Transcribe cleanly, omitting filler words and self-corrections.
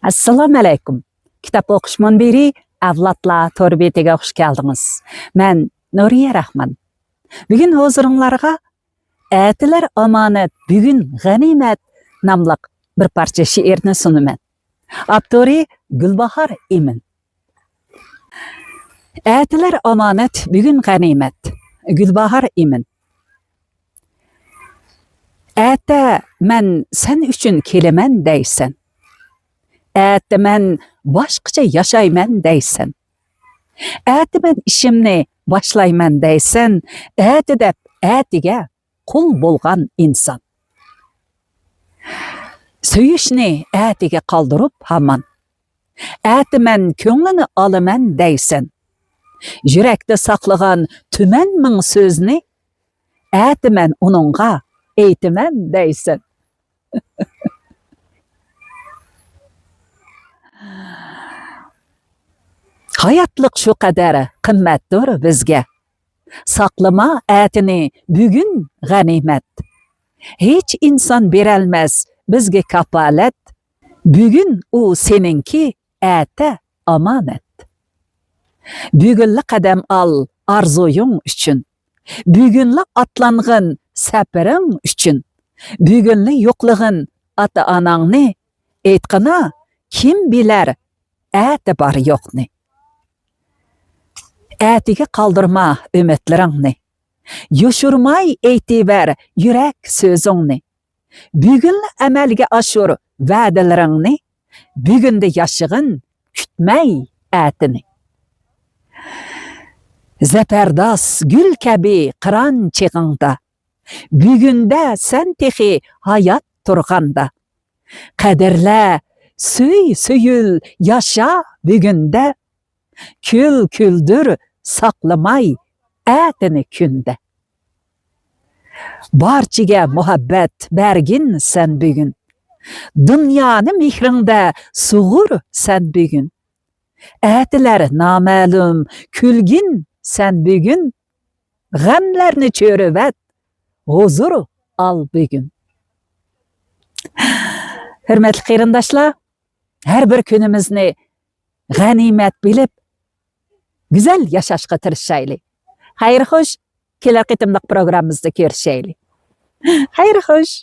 Assalamu alaykum. Kitap o'qish munbiri avlodlar to'rbetiga xush keldingiz. Men Nuriye Rahman. Bugün huzuringizga Etiler Amanet, Bügün Gheniymet namli bir parça şiirni sunaman. Aptori Gülbahar Imin. Etiler Amanet, Bügün Gheniymet. Gülbahar Imin. Ete men sen üçün kelemen deysen. Ete men başqacha yaşayman deysen. Ete men işimni başlayman deysen. Ete dep etiga qul bolgan insan. Söyüşni etiga qaldırıp haman. Ete men köңlini alıman deysen. Yürekte saklagan tümen min sözni. Ete men onunğa eytimen deysen. Hayatlık şu kadar kıymettir bizge. Saklama etini bugün ganimet. Hiç insan berelmez bizge kapalet. Bugün o seninki ete amanet. Bugünlü kadem al arzuyun üçün. Bugünlü atlangın səpirin üçün. Bugünlü yokluğun ata ananni. Etqina kim biler eti bar yokni. Etiga kaldırma ümitlerini. Yoşurmay eytiver yürek sözünni. Bugünlü emelge aşur vədələrini. Bugünde yaşığın kütmey etini. Zeperdas gül kebi kıran çıgında. Bugünde sen tehi hayat turganda. Kaderle söyül yaşa bugünde. Kül küldür saklamay etini künde. Barçiga muhabbet bergin sen bugün. Dünyanı mihrinde suğur sen bugün. Etiler namalum külgin sen bugün. Gamlerini çörüvet huzur al bugün. Hürmetli qeyrindaşlar, her bir günümüzni g'animat bilip güzel yaşaşqa tirishaylik. Xayr xo'sh, kelar qitimliq programmamizda ko'rishaylik. Xayr xo'sh.